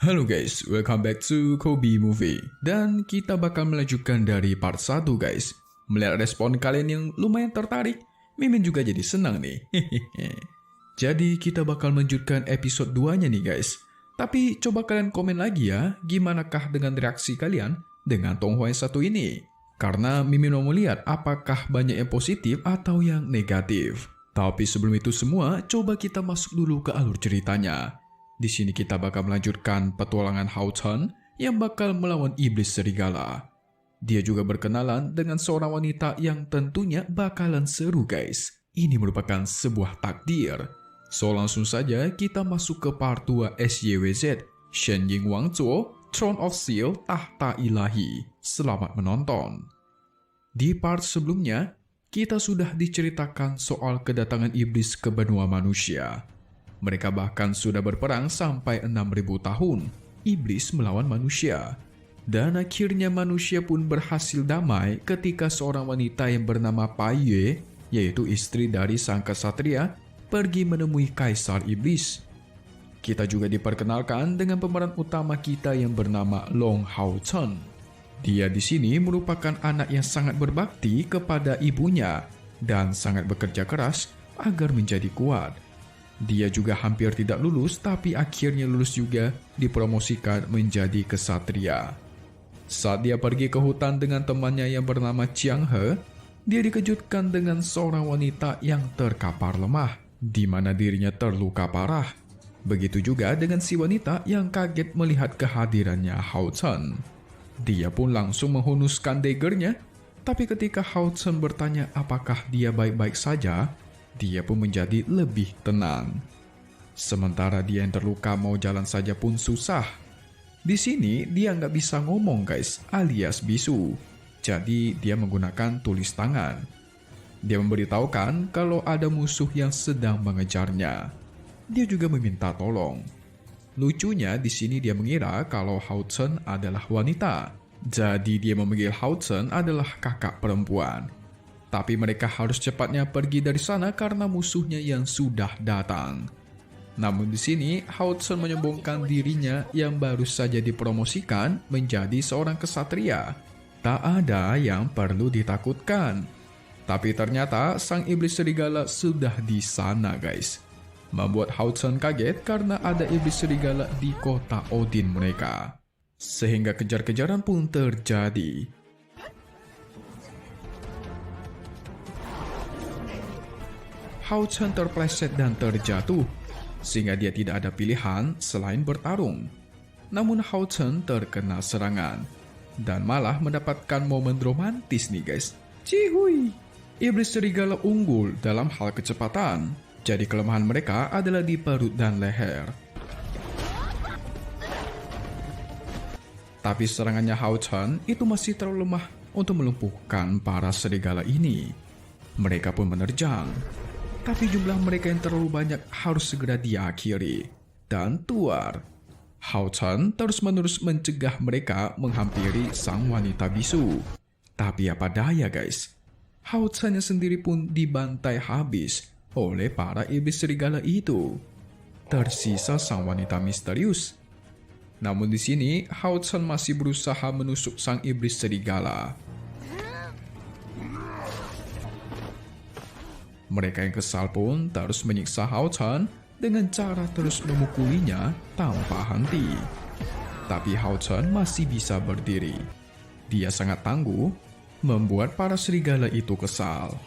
Halo guys, welcome back to Kobe Movie. Dan kita bakal melanjutkan dari part 1 guys. Melihat respon kalian yang lumayan tertarik, Mimin juga jadi senang nih. Jadi kita bakal melanjutkan episode 2-nya nih guys. Tapi coba kalian komen lagi ya, gimanakah dengan reaksi kalian dengan Tonghua yang satu ini? Karena Mimin mau melihat apakah banyak yang positif atau yang negatif. Tapi sebelum itu semua, coba kita masuk dulu ke alur ceritanya. Di sini kita bakal melanjutkan petualangan Hao Chen yang bakal melawan iblis serigala. Dia juga berkenalan dengan seorang wanita yang tentunya bakalan seru guys. Ini merupakan sebuah takdir. So langsung saja kita masuk ke part 2 SYWZ, Shen Ying Wang Zuo, Throne of Steel, Tahta Ilahi. Selamat menonton. Di part sebelumnya, kita sudah diceritakan soal kedatangan iblis ke benua manusia. Mereka bahkan sudah berperang sampai 6.000 tahun, iblis melawan manusia. Dan akhirnya manusia pun berhasil damai ketika seorang wanita yang bernama Pai Yue, yaitu istri dari sang kesatria, pergi menemui kaisar iblis. Kita juga diperkenalkan dengan pemeran utama kita yang bernama Long Hao Chen. Dia di sini merupakan anak yang sangat berbakti kepada ibunya dan sangat bekerja keras agar menjadi kuat. Dia juga hampir tidak lulus, tapi akhirnya lulus juga, dipromosikan menjadi kesatria. Saat dia pergi ke hutan dengan temannya yang bernama Chiang He, dia dikejutkan dengan seorang wanita yang terkapar lemah, di mana dirinya terluka parah. Begitu juga dengan si wanita yang kaget melihat kehadirannya Hao Chen. Dia pun langsung menghunuskan daggernya, tapi ketika Hao Chen bertanya apakah dia baik-baik saja, dia pun menjadi lebih tenang. Sementara dia yang terluka mau jalan saja pun susah. Di sini dia nggak bisa ngomong guys, alias bisu. Jadi dia menggunakan tulis tangan. Dia memberitahukan kalau ada musuh yang sedang mengejarnya. Dia juga meminta tolong. Lucunya di sini dia mengira kalau Hao Chen adalah wanita. Jadi dia memanggil Hao Chen adalah kakak perempuan. Tapi mereka harus cepatnya pergi dari sana karena musuhnya yang sudah datang. Namun di sini, Hao Chen menyombongkan dirinya yang baru saja dipromosikan menjadi seorang kesatria. Tak ada yang perlu ditakutkan. Tapi ternyata sang iblis serigala sudah di sana guys. Membuat Hao Chen kaget karena ada iblis serigala di kota Odin mereka. Sehingga kejar-kejaran pun terjadi. Hao Chen terpleset dan terjatuh, sehingga dia tidak ada pilihan selain bertarung. Namun Hao Chen terkena serangan, dan malah mendapatkan momen romantis nih guys. Cihui! Iblis serigala unggul dalam hal kecepatan, jadi kelemahan mereka adalah di perut dan leher. Tapi serangannya Hao Chen itu masih terlalu lemah untuk melumpuhkan para serigala ini. Mereka pun menerjang. Tapi jumlah mereka yang terlalu banyak harus segera diakhiri. Dan tuar. Hao Chen terus-menerus mencegah mereka menghampiri sang wanita bisu. Tapi apa daya guys. Hao Chen sendiri pun dibantai habis oleh para iblis serigala itu. Tersisa sang wanita misterius. Namun di sini Hao Chen masih berusaha menusuk sang iblis serigala. Mereka yang kesal pun terus menyiksa Hao Chen dengan cara terus memukulinya tanpa henti. Tapi Hao Chen masih bisa berdiri. Dia sangat tangguh, membuat para serigala itu kesal.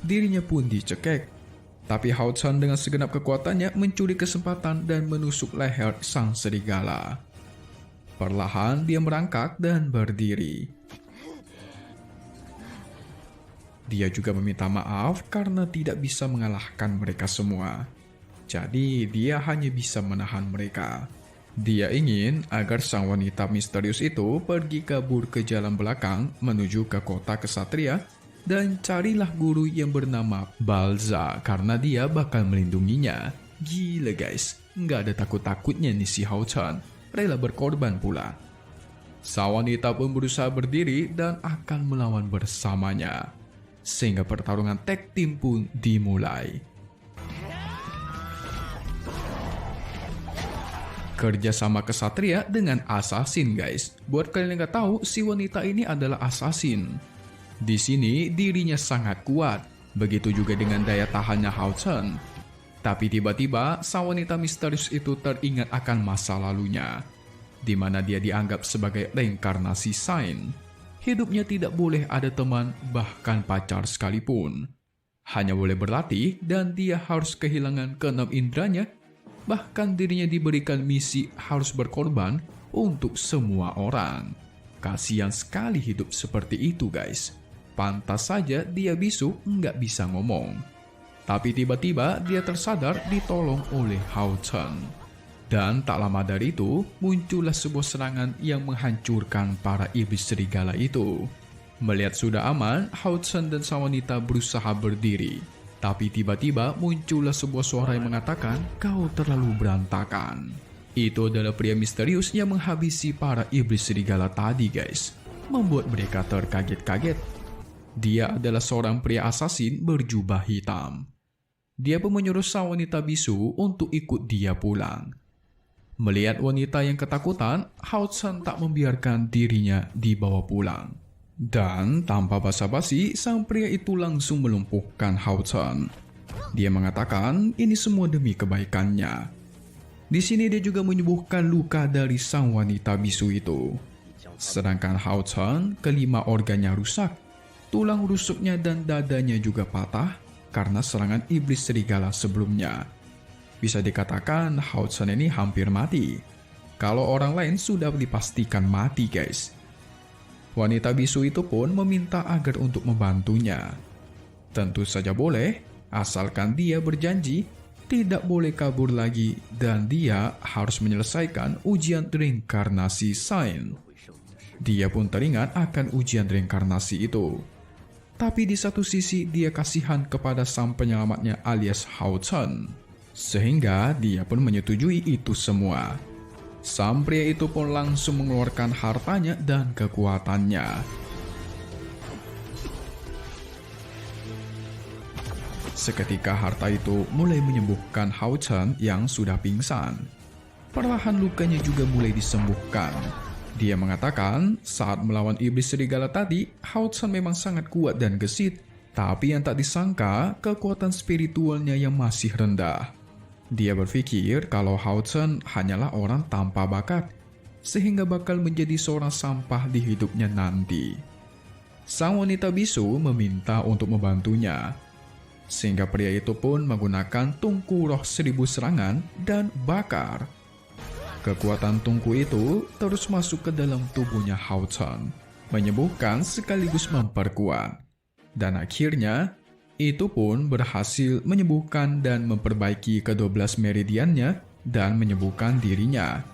Dirinya pun dicekek. Tapi Hao Chen dengan segenap kekuatannya mencuri kesempatan dan menusuk leher sang serigala. Perlahan dia merangkak dan berdiri. Dia juga meminta maaf karena tidak bisa mengalahkan mereka semua. Jadi dia hanya bisa menahan mereka. Dia ingin agar sang wanita misterius itu pergi kabur ke jalan belakang menuju ke kota kesatria dan carilah guru yang bernama Balza karena dia bakal melindunginya. Gila guys, nggak ada takut-takutnya nih si Hao Chen. Rela berkorban pula. Sang wanita pun berusaha berdiri dan akan melawan bersamanya. Sehingga pertarungan tag team pun dimulai. Kerjasama kesatria dengan assassin, guys. Buat kalian yang nggak tahu, si wanita ini adalah assassin. Di sini dirinya sangat kuat, begitu juga dengan daya tahannya Hao Chen. Tapi tiba-tiba sang wanita misterius itu teringat akan masa lalunya, di mana dia dianggap sebagai reinkarnasi Sain. Hidupnya tidak boleh ada teman, bahkan pacar sekalipun. Hanya boleh berlatih dan dia harus kehilangan keenam indranya. Bahkan dirinya diberikan misi harus berkorban untuk semua orang. Kasihan sekali hidup seperti itu, guys. Pantas saja dia bisu nggak bisa ngomong. Tapi tiba-tiba dia tersadar ditolong oleh Hao Chen. Dan tak lama dari itu, muncullah sebuah serangan yang menghancurkan para iblis serigala itu. Melihat sudah aman, Hao Chen dan sang wanita berusaha berdiri. Tapi tiba-tiba muncullah sebuah suara yang mengatakan, "Kau terlalu berantakan." Itu adalah pria misterius yang menghabisi para iblis serigala tadi, guys. Membuat mereka terkaget-kaget. Dia adalah seorang pria asasin berjubah hitam. Dia pun menyuruh sang wanita bisu untuk ikut dia pulang. Melihat wanita yang ketakutan, Hao Chen tak membiarkan dirinya dibawa pulang. Dan tanpa basa-basi, sang pria itu langsung melumpuhkan Hao Chen. Dia mengatakan ini semua demi kebaikannya. Di sini dia juga menyembuhkan luka dari sang wanita bisu itu. Sedangkan Hao Chen, kelima organnya rusak. Tulang rusuknya dan dadanya juga patah karena serangan iblis serigala sebelumnya. Bisa dikatakan Hao Chen ini hampir mati. Kalau orang lain sudah dipastikan mati, guys. Wanita bisu itu pun meminta agar untuk membantunya. Tentu saja boleh, asalkan dia berjanji tidak boleh kabur lagi dan dia harus menyelesaikan ujian reinkarnasi Sain. Dia pun teringat akan ujian reinkarnasi itu. Tapi di satu sisi dia kasihan kepada sang penyelamatnya alias Hao Chen. Sehingga dia pun menyetujui itu semua. Sang pria itu pun langsung mengeluarkan hartanya dan kekuatannya. Seketika harta itu mulai menyembuhkan Hao Chen yang sudah pingsan. Perlahan lukanya juga mulai disembuhkan. Dia mengatakan saat melawan iblis serigala tadi, Hao Chen memang sangat kuat dan gesit. Tapi yang tak disangka, kekuatan spiritualnya yang masih rendah. Dia berpikir kalau Hao Chen hanyalah orang tanpa bakat, sehingga bakal menjadi seorang sampah di hidupnya nanti. Sang wanita bisu meminta untuk membantunya, sehingga pria itu pun menggunakan tungku roh 1000 serangan dan bakar. Kekuatan tungku itu terus masuk ke dalam tubuhnya Hao Chen, menyembuhkan sekaligus memperkuat. Dan akhirnya, itu pun berhasil menyembuhkan dan memperbaiki ke-12 meridiannya dan menyembuhkan dirinya.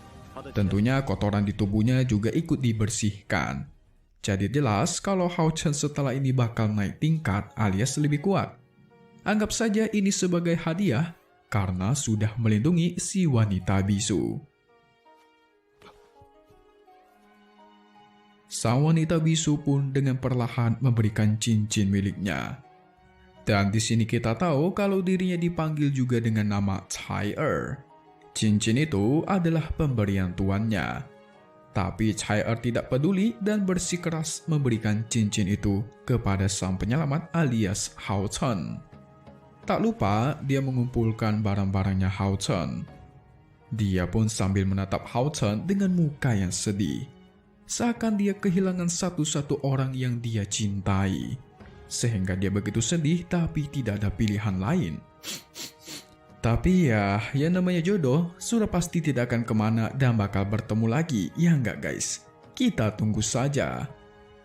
Tentunya kotoran di tubuhnya juga ikut dibersihkan. Jadi jelas kalau Hao Chen setelah ini bakal naik tingkat alias lebih kuat. Anggap saja ini sebagai hadiah karena sudah melindungi si wanita bisu. Sang wanita bisu pun dengan perlahan memberikan cincin miliknya. Dan di sini kita tahu kalau dirinya dipanggil juga dengan nama Cai Er. Cincin itu adalah pemberian tuannya. Tapi Cai Er tidak peduli dan bersikeras memberikan cincin itu kepada sang penyelamat alias Hao Chen. Tak lupa dia mengumpulkan barang-barangnya Hao Chen. Dia pun sambil menatap Hao Chen dengan muka yang sedih. Seakan dia kehilangan satu-satu orang yang dia cintai. Sehingga dia begitu sedih tapi tidak ada pilihan lain. Tapi ya namanya jodoh sudah pasti tidak akan kemana dan bakal bertemu lagi, ya enggak guys? Kita tunggu saja.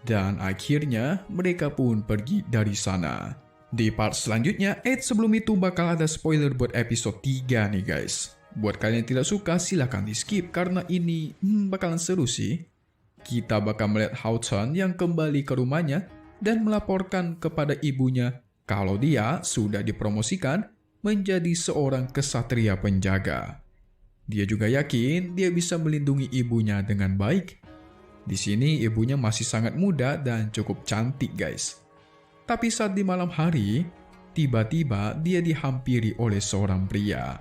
Dan akhirnya mereka pun pergi dari sana. Di part selanjutnya, sebelum itu bakal ada spoiler buat episode 3 nih guys. Buat kalian yang tidak suka silahkan di skip karena ini bakalan seru sih. Kita bakal melihat Hao Chen yang kembali ke rumahnya dan melaporkan kepada ibunya kalau dia sudah dipromosikan menjadi seorang kesatria penjaga. Dia juga yakin dia bisa melindungi ibunya dengan baik. Di sini ibunya masih sangat muda dan cukup cantik guys. Tapi saat di malam hari, tiba-tiba dia dihampiri oleh seorang pria.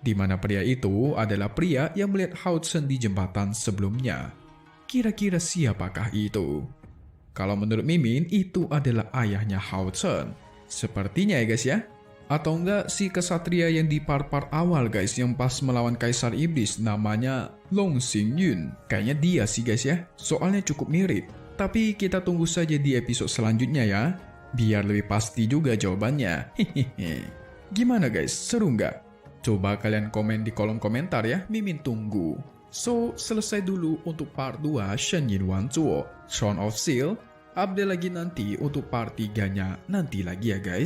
di mana pria itu adalah pria yang melihat Hao Chen di jembatan sebelumnya. Kira-kira siapakah itu? Kalau menurut Mimin, itu adalah ayahnya Hao Chen. Sepertinya ya guys ya. Atau enggak si kesatria yang di part-part awal guys, yang pas melawan Kaisar Iblis, namanya Long Xingyun. Kayaknya dia sih guys ya, soalnya cukup mirip. Tapi kita tunggu saja di episode selanjutnya ya, biar lebih pasti juga jawabannya. Hehehe. Gimana guys, seru nggak? Coba kalian komen di kolom komentar ya, Mimin tunggu. So, selesai dulu untuk part 2 Shen Yin Wan Zuo, Throne of Steel. Update lagi nanti untuk part 3-nya nanti lagi ya guys.